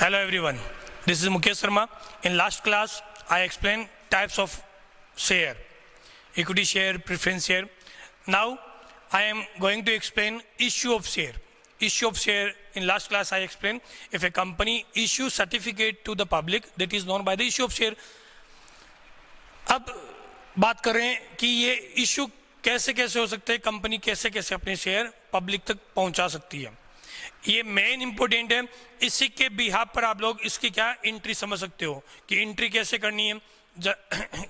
Hello everyone, this is Mukesh Sharma. In last class, I explained types of share, equity share, preference share. Now, I am going to explain issue of share. Issue of share, in last class I explained, if a company issues certificate to the public, that is known by the issue of share. अब बात कर रहे हैं कि ये issue कैसे कैसे हो सकते हैं, कंपनी कैसे कैसे अपने शेयर पब्लिक तक पहुंचा सकती है, ये मेन इंपॉर्टेंट है. इसी के बिहाफ पर आप लोग इसकी क्या एंट्री समझ सकते हो कि एंट्री कैसे करनी है.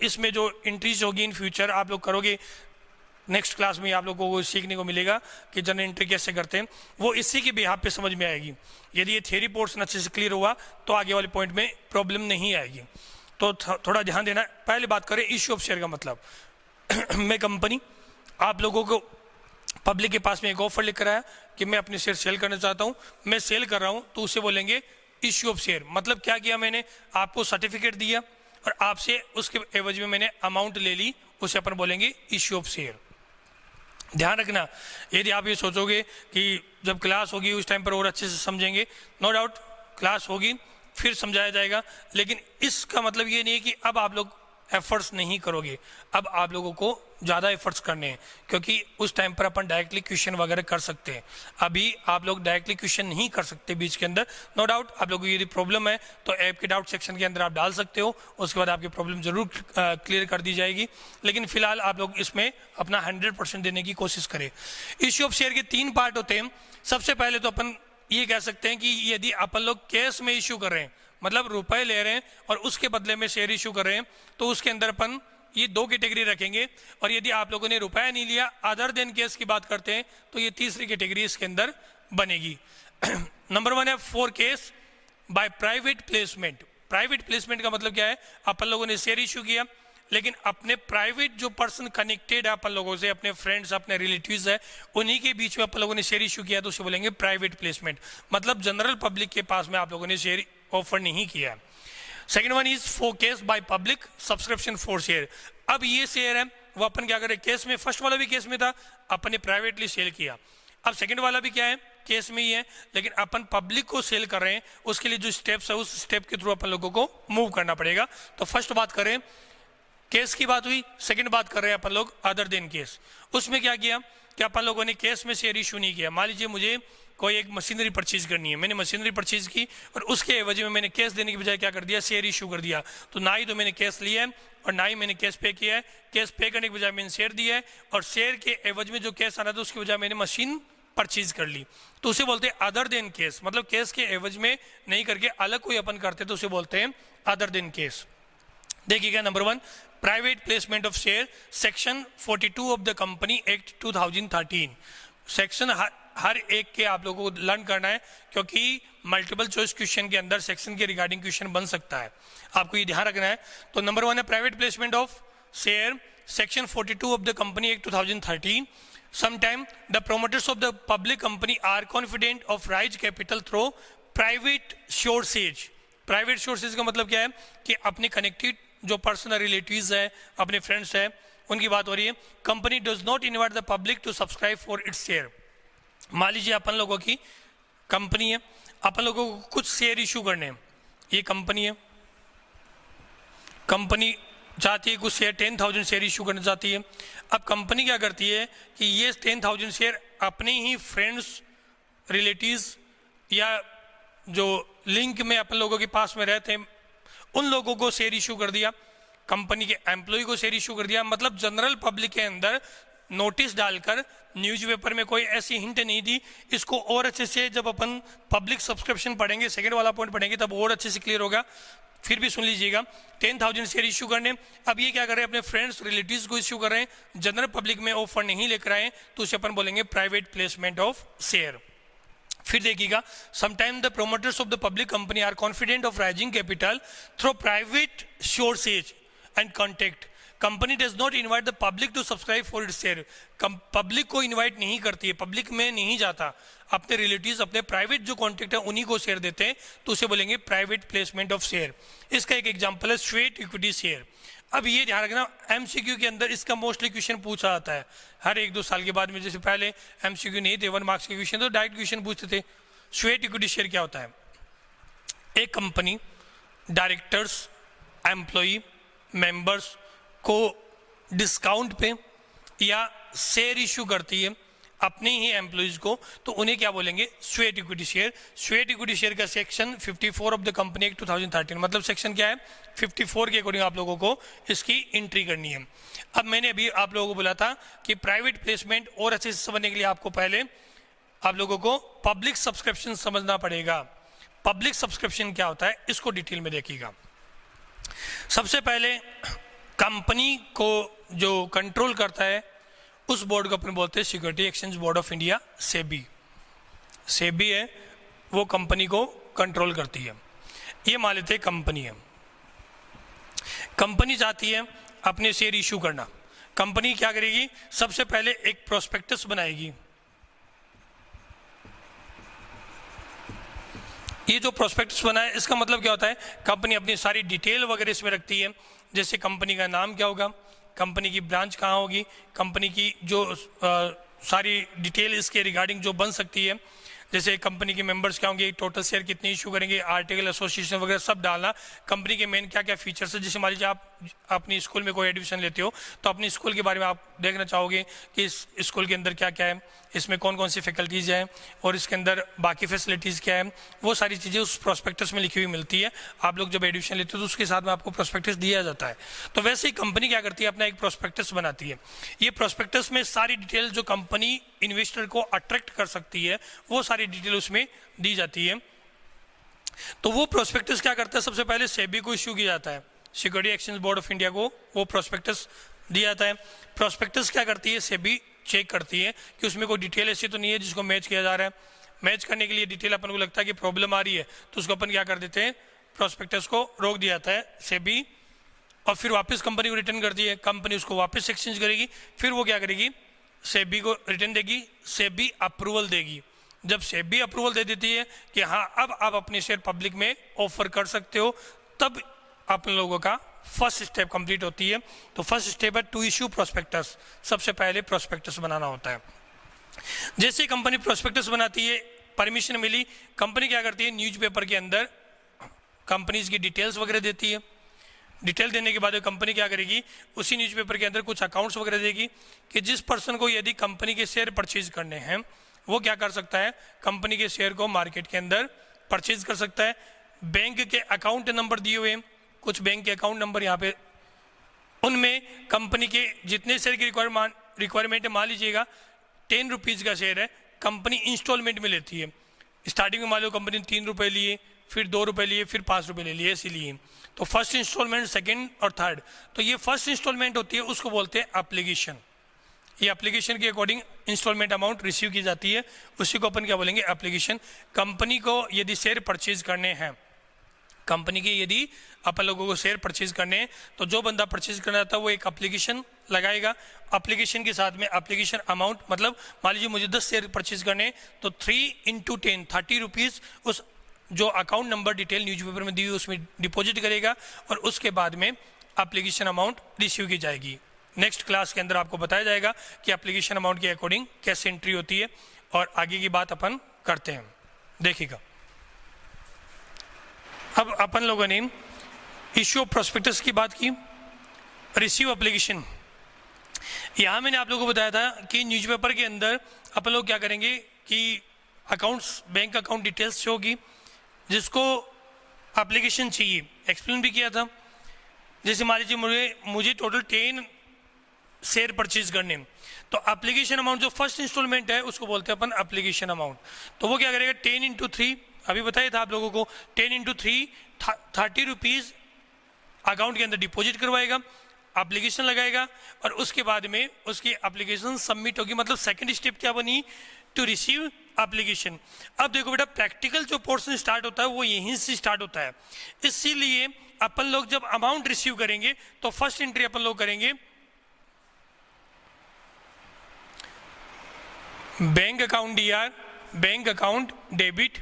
इसमें जो एंट्रीज होगी इन फ्यूचर आप लोग करोगे, नेक्स्ट क्लास में आप लोगों को सीखने को मिलेगा कि जनरल एंट्री कैसे करते हैं, वो इसी के बिहाफ पे समझ में आएगी. यदि ये थ्योरी पोर्शन अच्छे से क्लियर हुआ तो आगे वाले पॉइंट में प्रॉब्लम नहीं आएगी. तो थोड़ा ध्यान देना. पहले बात करें इश्यू ऑफ शेयर का मतलब. मैं कंपनी आप लोगों को पब्लिक के पास में एक ऑफर लेकर आया कि मैं अपने शेयर सेल करना चाहता हूं, मैं सेल कर रहा हूं, तो उसे बोलेंगे इश्यू ऑफ शेयर. मतलब क्या किया, मैंने आपको सर्टिफिकेट दिया और आपसे उसके एवज में मैंने अमाउंट ले ली, उसे अपन बोलेंगे इश्यू ऑफ शेयर. ध्यान रखना, यदि आप ये सोचोगे कि जब क्लास होगी उस टाइम पर और अच्छे से समझेंगे, नो डाउट क्लास होगी फिर समझाया जाएगा, लेकिन इसका मतलब ये नहीं है कि अब आप लोग एफर्ट्स नहीं करोगे. अब आप लोगों को ज़्यादा एफर्ट्स करने हैं, क्योंकि उस टाइम पर अपन डायरेक्टली क्वेश्चन वगैरह कर सकते हैं. अभी आप लोग डायरेक्टली क्वेश्चन नहीं कर सकते बीच के अंदर. नो डाउट आप लोगों को यदि प्रॉब्लम है तो ऐप के डाउट सेक्शन के अंदर आप डाल सकते हो, उसके बाद आपकी प्रॉब्लम जरूर क्लियर कर दी जाएगी. लेकिन फिलहाल आप लोग इसमें अपना 100% देने की कोशिश करें. इश्यू ऑफ शेयर के 3 पार्ट होते हैं. सबसे पहले तो अपन ये कह सकते हैं कि यदि अपन लोग कैश में इश्यू कर रहे हैं, मतलब रुपए ले रहे हैं और उसके बदले में शेयर इशू कर रहे हैं, तो उसके अंदर अपन ये 2 कैटेगरी रखेंगे. और यदि आप लोगों ने रुपया नहीं लिया, अदर देन केस की बात करते हैं, तो ये तीसरी कैटेगरी इसके अंदर बनेगी. नंबर 1 है for case by private placement. Private placement का मतलब क्या है, अपन लोगों ने शेयर इशू किया, लेकिन अपने प्राइवेट जो पर्सन कनेक्टेड है अपन लोगों से, अपने फ्रेंड्स अपने रिलेटिव्स है, उन्हीं के बीच में अपन लोगों ने शेयर इशू किया, तो उसे बोलेंगे प्राइवेट प्लेसमेंट. मतलब जनरल पब्लिक के पास में आप लोगों ने शेयर ऑफर नहीं किया. Second one is for case by public subscription for share. अब ये शेयर है वो अपन क्या करें, केस में फर्स्ट वाला भी केस में था, अपन ने प्राइवेटली सेल किया. अब सेकंड वाला भी क्या है, केस में ही है, लेकिन अपन पब्लिक को सेल कर रहे हैं. उसके लिए जो स्टेप्स है उस स्टेप के थ्रू अपन लोगों को मूव करना पड़ेगा. तो फर्स्ट बात करें, केस की बात हुई. सेकंड बात कर रहे हैं अपन लोग अदर देन केस. उसमें क्या किया कि अपन लोगों ने केस में शेयर इशू नहीं किया. मान लीजिए मुझे कोई एक मशीनरी परचेज करनी है, मैंने मशीनरी परचेज की और उसके एवज में मैंने कैश देने की बजाय क्या कर दिया, शेयर इशू कर दिया. तो ना ही तो मैंने कैश लिया है और ना ही मैंने कैश पे किया है. कैश पे करने की बजाय मैंने शेयर दिया है और शेयर के एवज में जो कैश आना था उसकी बजाय मैंने मशीन परचेज कर ली. तो उसे बोलते हैं अदर देन केस. मतलब केस के एवज में नहीं करके अलग कोई अपन करते तो उसे बोलते हैं अदर देन केस. देखिएगा, number 1 private placement of share, section 42 of the company act 2013. Section हर एक के आप लोगों को लर्न करना है, क्योंकि मल्टीपल चॉइस क्वेश्चन के अंदर सेक्शन के रिगार्डिंग क्वेश्चन बन सकता है, आपको ये ध्यान रखना है. तो नंबर 1 है private placement of share, section 42 of the company act 2013. Sometime the promoters of the public company are confident of raise capital through private sources. Private sources का मतलब क्या है कि अपने कनेक्टेड जो पर्सनल रिलेटिव्स है, अपने फ्रेंड्स है, उनकी बात हो रही है. Company does not invite the public to subscribe for its share. मान लीजिए अपन लोगों की कंपनी है, अपन लोगों को कुछ शेयर इशू करने हैं. ये कंपनी है, कंपनी चाहती है कुछ शेयर 10,000 शेयर इशू करना चाहती है. अब कंपनी क्या करती है कि ये 10,000 शेयर अपने ही फ्रेंड्स रिलेटिव्स या जो लिंक में अपन लोगों के पास में रहते हैं उन लोगों को शेयर इशू कर दिया, कंपनी के एम्प्लॉय को शेयर इशू कर दिया. मतलब जनरल पब्लिक के अंदर नोटिस डालकर न्यूज़पेपर में कोई ऐसी हिंट नहीं दी. इसको और अच्छे से जब अपन पब्लिक सब्सक्रिप्शन पढ़ेंगे, सेकंड वाला पॉइंट पढ़ेंगे, तब और अच्छे से क्लियर होगा. फिर भी सुन लीजिएगा, 10,000 शेयर इशू करने. अब ये क्या कर रहे हैं, अपने फ्रेंड्स रिलेटिव्स को इशू कर रहे हैं, जनरल पब्लिक में ऑफर नहीं लेकर आए, तो उसे अपन बोलेंगे प्राइवेट प्लेसमेंट ऑफ शेयर. फिर देखिएगा, sometime the promoters of the public company are confident of raising capital through private sources and contact. Company does not invite the public to subscribe for its share. Public को invite नहीं करती है, public में नहीं जाता, अपने relatives अपने private जो कॉन्टेक्ट है उन्हीं को शेयर देते हैं, तो उसे बोलेंगे प्राइवेट प्लेसमेंट ऑफ शेयर. इसका एक एग्जांपल है स्वेट इक्विटी शेयर. अब ये ध्यान रखना, एमसीक्यू के अंदर इसका मोस्टली क्वेश्चन पूछा जाता है हर 1-2 साल के बाद में. जैसे पहले एमसीक्यू नहीं थे, 1 मार्क्स के क्वेश्चन, तो डायरेक्ट क्वेश्चन पूछते थे स्वेट इक्विटी शेयर क्या होता है. एक कंपनी डायरेक्टर्स, एम्प्लॉई, मेंबर्स को डिस्काउंट पे या शेयर इशू करती है अपने ही एम्प्लॉइज को, तो उन्हें क्या बोलेंगे? Sweat equity share. Sweat equity share का section 54 of the company act 2013, मतलब सेक्शन क्या है? 54 के अकॉर्डिंग आप लोगों को इसकी एंट्री करनी है। अब मैंने अभी आप लोगों को बोला था कि प्राइवेट प्लेसमेंट और अच्छे से समझने के लिए आपको पहले आप लोगों को पब्लिक सब्सक्रिप्शन समझना पड़ेगा। पब्लिक सब्सक्रिप्शन क्या होता है इसको डिटेल में देखिएगा। सबसे पहले कंपनी को जो कंट्रोल करता है उस बोर्ड को अपन बोलते हैं security exchange board of India, SEBI. SEBI है वो कंपनी को कंट्रोल करती है। ये मान लेते हैं कंपनी है, कंपनी चाहती है अपने शेयर इशू करना। कंपनी क्या करेगी? सबसे पहले एक प्रोस्पेक्टस बनाएगी। ये जो प्रोस्पेक्टस बना है इसका मतलब क्या होता है? कंपनी अपनी सारी डिटेल वगैरह इसमें रखती है, जैसे कंपनी का नाम क्या होगा, कंपनी की ब्रांच कहाँ होगी, कंपनी की जो सारी डिटेल इसके रिगार्डिंग जो बन सकती है, जैसे कंपनी के मेंबर्स क्या होंगे, टोटल शेयर कितने इशू करेंगे, आर्टिकल एसोसिएशन वगैरह सब डालना, कंपनी के मेन क्या क्या फीचर्स है। जैसे मान लीजिए आप अपनी स्कूल में कोई एडमिशन लेते हो तो अपनी स्कूल के बारे में आप देखना चाहोगे कि इस स्कूल के अंदर क्या क्या है, इसमें कौन कौन सी फैकल्टीज़ हैं और इसके अंदर बाकी फैसिलिटीज़ क्या है, वो सारी चीज़ें उस प्रोस्पेक्टस में लिखी हुई मिलती है। आप लोग जब एडमिशन लेते हो तो उसके साथ में आपको प्रोस्पेक्टस दिया जाता है। तो वैसे ही कंपनी क्या करती है? अपना एक प्रोस्पेक्टस बनाती है। ये प्रोस्पेक्टस में सारी डिटेल जो कंपनी इन्वेस्टर को अट्रैक्ट कर सकती है वो सारी डिटेल उसमें दी जाती है। तो वो प्रोस्पेक्टस क्या करता है? सबसे पहले सेबी को इश्यू किया जाता है, security exchange board of India को वो प्रोस्पेक्टस दिया जाता है। प्रोस्पेक्टस क्या करती है? सेबी चेक करती है कि उसमें कोई डिटेल ऐसी तो नहीं है जिसको मैच किया जा रहा है। मैच करने के लिए डिटेल अपन को लगता है कि प्रॉब्लम आ रही है तो उसको अपन क्या कर देते हैं? प्रोस्पेक्टस को रोक दिया जाता है सेबी, और फिर वापस कंपनी को रिटर्न करती है। कंपनी उसको वापस एक्सचेंज करेगी, फिर वो क्या करेगी? सेबी को रिटर्न देगी, सेबी अप्रूवल देगी। जब सेबी अप्रूवल दे देती है कि हाँ अब आप अपने शेयर पब्लिक में ऑफर कर सकते हो, तब आप लोगों का फर्स्ट स्टेप कंप्लीट होती है। तो फर्स्ट स्टेप है टू इश्यू प्रोस्पेक्टस। सबसे पहले प्रोस्पेक्टस बनाना होता है। जैसे कंपनी प्रोस्पेक्टस बनाती है, परमिशन मिली, कंपनी क्या करती है? न्यूज़पेपर के अंदर कंपनीज की डिटेल्स वगैरह देती है। डिटेल देने के बाद कंपनी क्या करेगी? उसी न्यूज़पेपर के अंदर कुछ अकाउंट्स वगैरह देगी कि जिस पर्सन को यदि कंपनी के शेयर परचेज करने हैं वो क्या कर सकता है? कंपनी के शेयर को मार्केट के अंदर परचेज कर सकता है। बैंक के अकाउंट नंबर दिए हुए हैं, कुछ बैंक के अकाउंट नंबर यहाँ पे, उनमें कंपनी के जितने शेयर की रिक्वायरमेंट है, मान लीजिएगा 10 रुपीज़ का शेयर है, कंपनी इंस्टॉलमेंट में लेती है। स्टार्टिंग में मान लो कंपनी ने 3 रुपये लिए, फिर 2 रुपये लिए, फिर 5 रुपये ले लिए, ऐसे लिए। तो फर्स्ट इंस्टॉलमेंट, सेकंड और थर्ड, तो ये फर्स्ट इंस्टॉलमेंट होती है, उसको बोलते हैं एप्लीकेशन। ये एप्लीकेशन के अकॉर्डिंग इंस्टॉलमेंट अमाउंट रिसीव की जाती है, उसी को अपन क्या बोलेंगे? एप्लीकेशन। कंपनी को यदि शेयर परचेज करने हैं, कंपनी के यदि अपन लोगों को शेयर परचेज करने हैं तो जो बंदा परचेज करना चाहता है वो एक एप्लीकेशन लगाएगा। एप्लीकेशन के साथ में एप्लीकेशन अमाउंट, मतलब मान लीजिए मुझे 10 शेयर परचेज करने हैं तो 3 × 10 30 रुपीज़ उस जो अकाउंट नंबर डिटेल न्यूज़पेपर में दी हुई उसमें डिपॉजिट करेगा और उसके बाद में एप्लीकेशन अमाउंट रिसीव की जाएगी। नेक्स्ट क्लास के अंदर आपको बताया जाएगा कि एप्लीकेशन अमाउंट के अकॉर्डिंग कैसे एंट्री होती है और आगे की बात अपन करते हैं, देखिएगा। अब अपन लोगों ने इश्यू ऑफ प्रोस्पेक्टस की बात की, रिसीव एप्लीकेशन। यहाँ मैंने आप लोगों को बताया था कि न्यूज़पेपर के अंदर अपन लोग क्या करेंगे कि अकाउंट्स, बैंक अकाउंट डिटेल्स होगी जिसको एप्लीकेशन चाहिए, एक्सप्लेन भी किया था। जैसे मान लीजिए मुझे टोटल 10 शेयर परचेज करने, तो एप्लीकेशन अमाउंट जो फर्स्ट इंस्टॉलमेंट है उसको बोलते हैं अपन एप्लीकेशन अमाउंट। तो वो क्या करेगा? 10 × 3, अभी बताया था आप लोगों को, 10 × 3 30 रुपीज़ अकाउंट के अंदर डिपॉजिट करवाएगा, एप्लीकेशन लगाएगा और उसके बाद में उसकी एप्लीकेशन सबमिट होगी। मतलब सेकंड स्टेप क्या बनी? To receive application. अब देखो बेटा, प्रैक्टिकल जो पोर्शन स्टार्ट होता है वो यहीं से स्टार्ट होता है। इसीलिए अपन लोग जब अमाउंट रिसीव करेंगे तो फर्स्ट एंट्री अपन लोग करेंगे bank account DR, bank account debit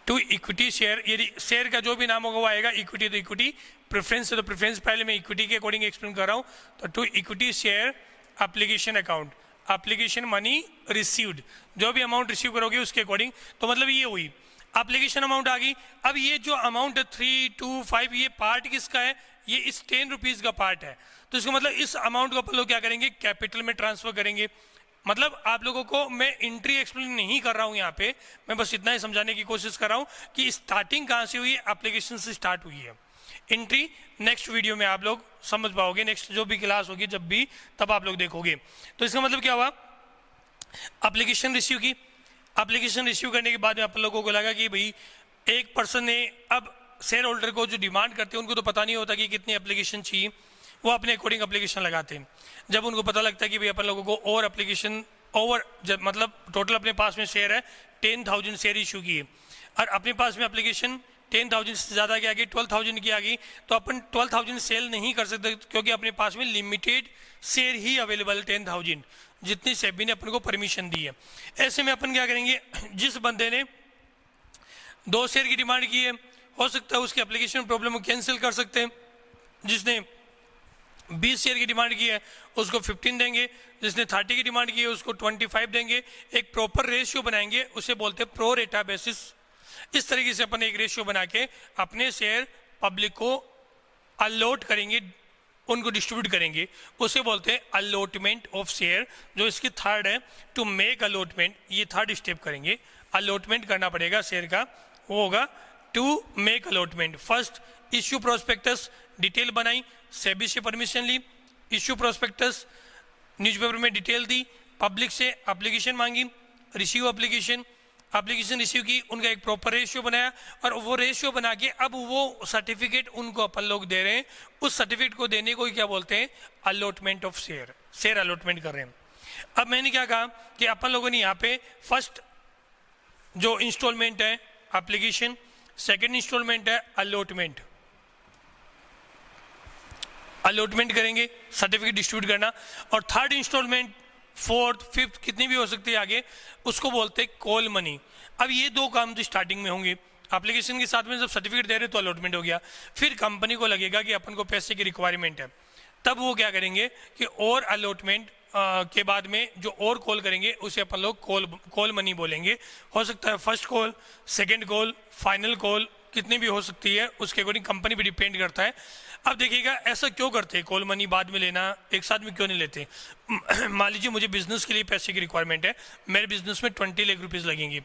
to equity share. यदि शेयर का जो भी नाम होगा वो आएगा, इक्विटी तो इक्विटी, प्रेफरेंस है तो प्रेफरेंस, पहले मैं इक्विटी के अकॉर्डिंग एक्सप्लेन कर रहा हूँ। तो to equity share application account, application money received, जो भी अमाउंट रिसीव करोगे उसके अकॉर्डिंग। तो मतलब ये हुई एप्लीकेशन अमाउंट आ गई। अब ये जो अमाउंट है 325 ये पार्ट किसका है, ये इस 10 रुपीज का पार्ट है। तो इसका मतलब इस अमाउंट को अपन लोग क्या करेंगे, कैपिटल में ट्रांसफर करेंगे। मतलब आप लोगों को मैं एंट्री एक्सप्लेन नहीं कर रहा हूं यहाँ पे, मैं बस इतना ही समझाने की कोशिश कर रहा हूं कि स्टार्टिंग कहाँ से हुई है, एप्लीकेशन से स्टार्ट हुई है। एंट्री नेक्स्ट वीडियो में आप लोग समझ पाओगे, नेक्स्ट जो भी क्लास होगी जब भी, तब आप लोग देखोगे। तो इसका मतलब क्या हुआ, एप्लीकेशन रिसीव की। एप्लीकेशन रिसीव करने के बाद में आप लोगों को लगा कि भाई एक पर्सन ने, अब शेयर होल्डर को जो डिमांड करते हैं उनको तो पता नहीं होता कि कितनी एप्लीकेशन चाहिए, वो अपने अकॉर्डिंग एप्लीकेशन लगाते हैं। जब उनको पता लगता है कि भाई अपन लोगों को और एप्लीकेशन ओवर, जब मतलब टोटल अपने पास में शेयर है 10,000 शेयर इशू की है और अपने पास में एप्लीकेशन 10,000 से ज़्यादा की आ गई, 12,000 की आ गई, तो अपन 12,000 सेल नहीं कर सकते क्योंकि अपने पास में लिमिटेड शेयर ही अवेलेबल है 10,000, जितनी सेबी ने अपन को परमिशन दी है। ऐसे में अपन क्या करेंगे, जिस बंदे ने 2 शेयर की डिमांड की है, हो सकता है उसकी एप्लीकेशन प्रॉब्लम को कैंसिल कर सकते हैं। जिसने 20 शेयर की डिमांड की है उसको 15 देंगे, जिसने 30 की डिमांड की है उसको 25 देंगे। एक प्रॉपर रेशियो बनाएंगे, उसे बोलते हैं प्रो रेटा बेसिस। इस तरीके से अपन एक रेशियो बना के अपने शेयर पब्लिक को अलॉट करेंगे, उनको डिस्ट्रीब्यूट करेंगे, उसे बोलते हैं अलॉटमेंट ऑफ शेयर। जो इसकी थर्ड है, टू मेक अलॉटमेंट, ये थर्ड स्टेप करेंगे। अलॉटमेंट करना पड़ेगा शेयर का, वो होगा to make allotment. First issue prospectus, detail बनाई, सेबी से परमिशन ली, इश्यू प्रोस्पेक्टस, न्यूज़पेपर में डिटेल दी, पब्लिक से एप्लीकेशन मांगी, रिसीव एप्लीकेशन, एप्लीकेशन रिसीव की, उनका एक प्रॉपर रेशियो बनाया और वो रेशियो बना के अब वो सर्टिफिकेट उनको अपन लोग दे रहे हैं। उस सर्टिफिकेट को देने को क्या बोलते हैं, allotment of share, share allotment कर रहे हैं। अब मैंने क्या कहा कि अपन लोगों ने यहाँ पे फर्स्ट जो इंस्टॉलमेंट है एप्लीकेशन, सेकेंड इंस्टॉलमेंट है अलॉटमेंट, अलॉटमेंट करेंगे, सर्टिफिकेट डिस्ट्रीब्यूट करना, और थर्ड इंस्टॉलमेंट, फोर्थ, फिफ्थ, कितनी भी हो सकती है आगे, उसको बोलते हैं कॉल मनी। अब ये 2 काम तो स्टार्टिंग में होंगे, एप्लीकेशन के साथ में जब सर्टिफिकेट दे रहे तो अलॉटमेंट हो गया। फिर कंपनी को लगेगा कि अपन को पैसे की रिक्वायरमेंट है, तब वो क्या करेंगे कि और अलॉटमेंट के बाद में जो और कॉल करेंगे उसे अपन लोग कॉल मनी बोलेंगे। हो सकता है first call, second call, final call, कितनी भी हो सकती है, उसके अकॉर्डिंग कंपनी पे डिपेंड करता है। अब देखिएगा ऐसा क्यों करते हैं, कॉल मनी बाद में लेना, एक साथ में क्यों नहीं लेते। मान लीजिए मुझे बिजनेस के लिए पैसे की रिक्वायरमेंट है, मेरे बिजनेस में 20 लाख रुपीज़ लगेंगे,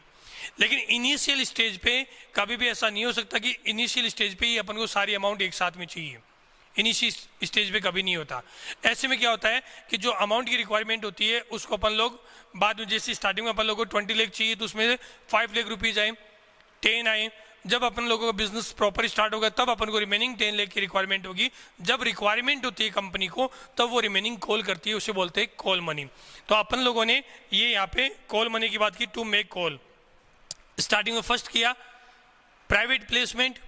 लेकिन इनिशियल स्टेज पे कभी भी ऐसा नहीं हो सकता कि इनिशियल स्टेज पे ही अपन को सारी अमाउंट एक साथ में चाहिए, इनिशियल स्टेज पे कभी नहीं होता। ऐसे में क्या होता है कि जो अमाउंट की रिक्वायरमेंट होती है उसको अपन लोग बाद में, जैसे स्टार्टिंग में अपन लोगों को 20 लाख चाहिए तो उसमें 5 लाख रुपीज़ आए, 10 आए। जब अपन लोगों का बिजनेस प्रॉपर स्टार्ट होगा तब अपन को रिमेनिंग 10 लाख की रिक्वायरमेंट होगी। जब रिक्वायरमेंट होती है कंपनी को तब वो रिमेनिंग कॉल करती है, उसे बोलते हैं कॉल मनी। तो अपन लोगों ने ये यहाँ पे कॉल मनी की बात की, टू मेक कॉल। स्टार्टिंग में फर्स्ट किया प्राइवेट प्लेसमेंट।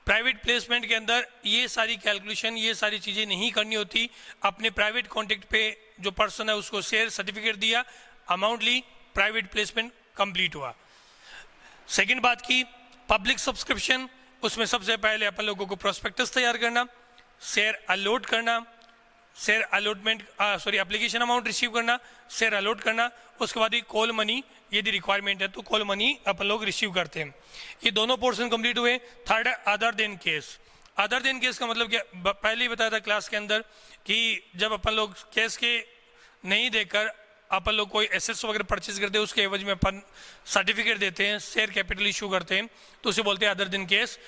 प्राइवेट प्लेसमेंट के अंदर ये सारी कैलकुलेशन, ये सारी चीज़ें नहीं करनी होती। अपने प्राइवेट कॉन्टेक्ट पे जो पर्सन है उसको शेयर सर्टिफिकेट दिया, अमाउंट ली, प्राइवेट प्लेसमेंट कंप्लीट हुआ। सेकंड बात की पब्लिक सब्सक्रिप्शन, उसमें सबसे पहले अपन लोगों को प्रोस्पेक्टस तैयार करना, शेयर अलॉट करना, share allotment application amount receive करना, शेयर अलॉट करना, उसके बाद ही कॉल मनी, यदि रिक्वायरमेंट है तो कॉल मनी अपन लोग रिसीव करते हैं। ये दोनों पोर्शन कंप्लीट हुए। थर्ड है other than case. Other than case का मतलब क्या, पहले ही बताया था क्लास के अंदर कि जब अपन लोग केस के नहीं देकर अपन लोग कोई एसेट्स वगैरह परचेज करते हैं, उसके एवज में अपन सर्टिफिकेट देते हैं, शेयर कैपिटल इशू करते हैं, तो उसे बोलते हैं अदर देन केस।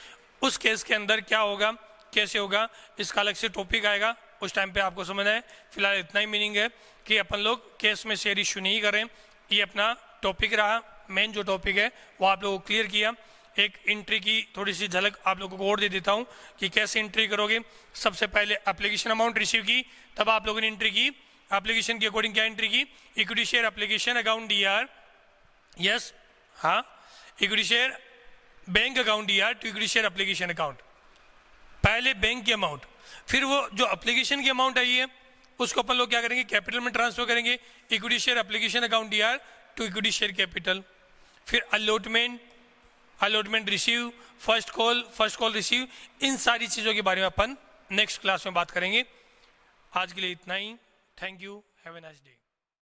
उस केस के अंदर क्या होगा, कैसे होगा, इसका अलग से टॉपिक आएगा, उस टाइम पे आपको समझना है। फिलहाल इतना ही मीनिंग है कि अपन लोग केस में शेयर इशू नहीं करें। ये अपना टॉपिक रहा, मेन जो टॉपिक है वो आप लोगों को क्लियर किया। एक एंट्री की थोड़ी सी झलक आप लोगों को और दे देता हूँ कि कैसे एंट्री करोगे। सबसे पहले एप्लीकेशन अमाउंट रिसीव की, तब आप लोगों ने एंट्री की। एप्लीकेशन के अकॉर्डिंग क्या एंट्री की, equity share application account DR, yes हाँ, equity share bank account DR to equity share application account. पहले बैंक की अमाउंट, फिर वो जो एप्लीकेशन की अमाउंट आई है उसको अपन लोग क्या करेंगे, कैपिटल में ट्रांसफर करेंगे, equity share application account DR to equity share capital. फिर allotment, allotment receive, first call receive, इन सारी चीज़ों के बारे में अपन नेक्स्ट क्लास में बात करेंगे। आज के लिए इतना ही। Thank you, have a nice day.